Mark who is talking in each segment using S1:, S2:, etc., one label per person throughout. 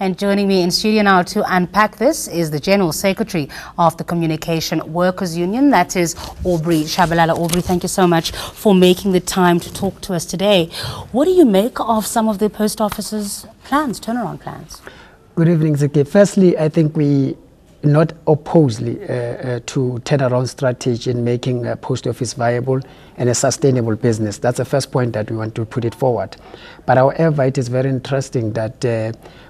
S1: And joining me in studio now to unpack this is the General Secretary of the Communication Workers Union, that is Aubrey Shabalala. Aubrey, thank you so much for making the time to talk to us today. What do you make of some of the post office's plans, turnaround plans?
S2: Good evening, Ziki. Firstly, I think we not opposely to turnaround strategy in making a post office viable and a sustainable business. That's the first point that we want to put it forward. But however, it is very interesting that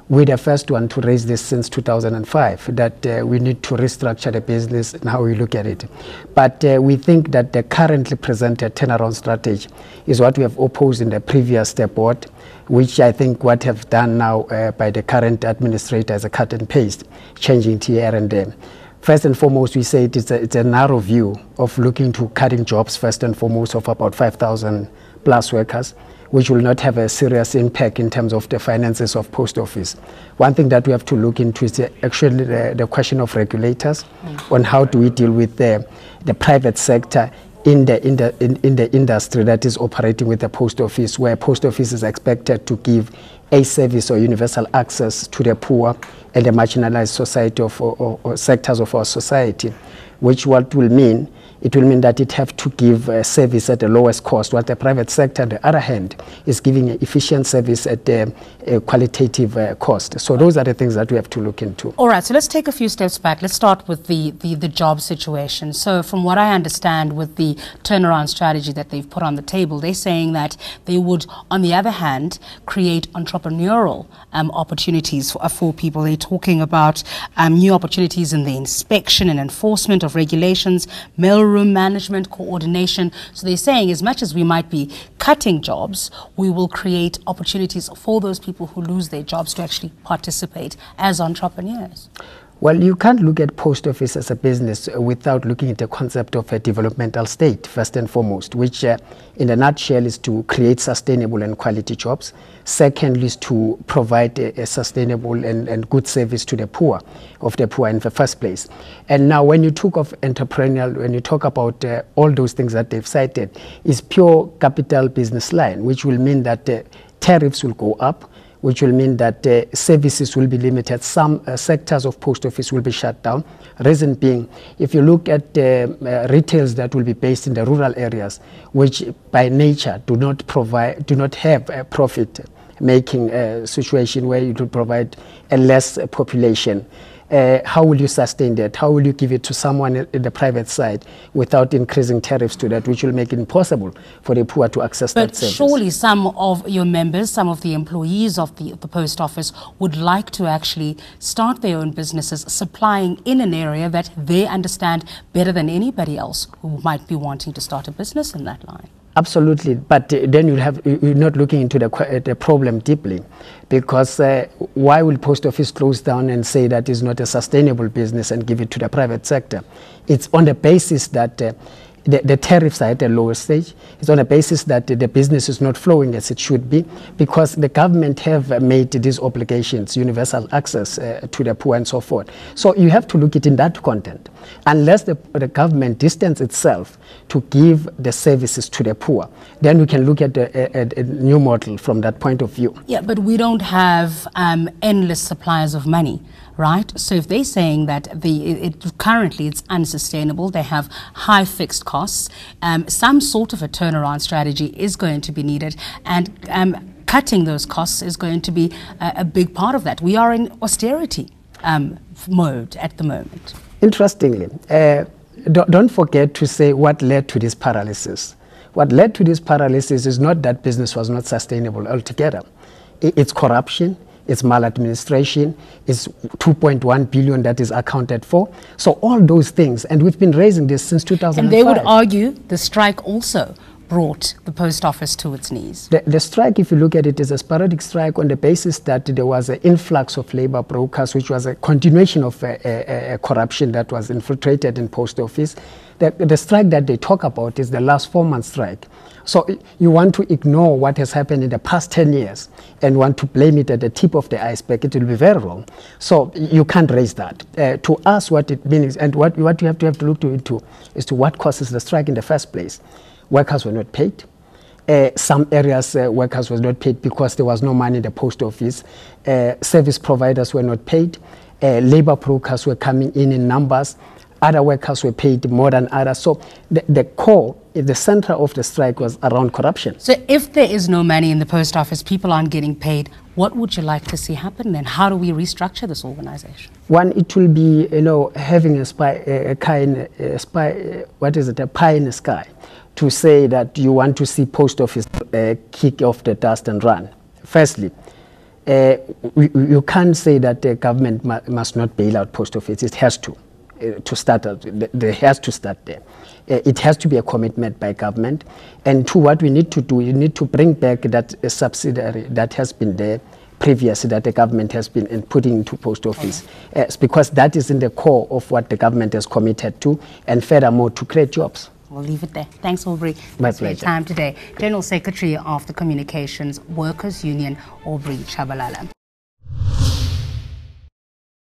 S2: we're the first one to raise this since 2005, that we need to restructure the business and how we look at it. But we think that the currently presented turnaround strategy is what we have opposed in the previous board, which I think what have done now by the current administrator is a cut and paste, changing it here and there. First and foremost, we say it's a narrow view of looking to cutting jobs, first and foremost, of about 5,000 plus workers, which will not have a serious impact in terms of the finances of post office. One thing that we have to look into is actually the question of regulators on how do we deal with the private sector in the industry that is operating with the post office, where post office is expected to give a service or universal access to the poor and the marginalized society or sectors of our society, which what will mean, it will mean that it have to give a service at the lowest cost, while the private sector, on the other hand, is giving an efficient service at a qualitative cost. So those are the things that we have to look into.
S1: All right, so let's take a few steps back. Let's start with the job situation. So from what I understand with the turnaround strategy that they've put on the table, they're saying that they would, on the other hand, create entrepreneurial opportunities for people. They're talking about new opportunities in the inspection and enforcement of regulations, mailroom management, coordination. So they're saying as much as we might be cutting jobs, we will create opportunities for those people who lose their jobs to actually participate as entrepreneurs.
S2: Well, you can't look at post office as a business without looking at the concept of a developmental state, first and foremost, which in a nutshell is to create sustainable and quality jobs. Secondly is to provide a sustainable and good service to the poor in the first place. And now when you talk of entrepreneurial, when you talk about all those things that they've cited, is pure capital business line, which will mean that tariffs will go up, which will mean that services will be limited. Some sectors of post office will be shut down. Reason being, if you look at retails that will be based in the rural areas, which by nature do not have a profit-making situation where you will provide a less population, how will you sustain that? How will you give it to someone in the private side without increasing tariffs to that, which will make it impossible for the poor to access that service?
S1: But surely some of your members, some of the employees of the post office would like to actually start their own businesses, supplying in an area that they understand better than anybody else who might be wanting to start a business in that line.
S2: Absolutely, but then you're not looking into the problem deeply, because why will post office close down and say that is not a sustainable business and give it to the private sector? It's on the basis that the tariffs are at a lower stage. It's on the basis that the business is not flowing as it should be, because the government have made these obligations, universal access to the poor and so forth. So you have to look at it in that content. Unless the government distance itself to give the services to the poor, then we can look at a new model from that point of view.
S1: Yeah, but we don't have endless supplies of money, right? So if they're saying that currently it's unsustainable, they have high fixed costs, some sort of a turnaround strategy is going to be needed, and cutting those costs is going to be a big part of that. We are in austerity mode at the moment.
S2: Interestingly, don't forget to say what led to this paralysis. What led to this paralysis is not that business was not sustainable altogether. It's corruption, it's maladministration, it's 2.1 billion that is accounted for. So all those things, and we've been raising this since 2005.
S1: And they would argue the strike also brought the post office to its knees.
S2: The strike, if you look at it, is a sporadic strike on the basis that there was an influx of labor brokers, which was a continuation of a corruption that was infiltrated in post office. The strike that they talk about is the last 4-month strike. So you want to ignore what has happened in the past 10 years and want to blame it at the tip of the iceberg. It will be very wrong. So you can't raise that. To us, what it means, and what you have to look into is to what causes the strike in the first place. Workers were not paid. Some areas workers were not paid because there was no money in the post office. Service providers were not paid. Labor brokers were coming in numbers. Other workers were paid more than others. So the core, the center of the strike was around corruption.
S1: So if there is no money in the post office, people aren't getting paid, what would you like to see happen then? How do we restructure this organization?
S2: One, it will be, having a pie in the sky to say that you want to see post office kick off the dust and run. Firstly, you can't say that the government must not bail out post office. It has to start. There has to start there. It has to be a commitment by government. And to what we need to do, you need to bring back that subsidiary that has been there previously, that the government has been putting into post office, because that is in the core of what the government has committed to, and furthermore to create jobs.
S1: We'll leave it there. Thanks, Aubrey.
S2: My
S1: Thanks for your
S2: pleasure.
S1: time today. General Secretary of the Communications Workers Union, Aubrey Chabalala.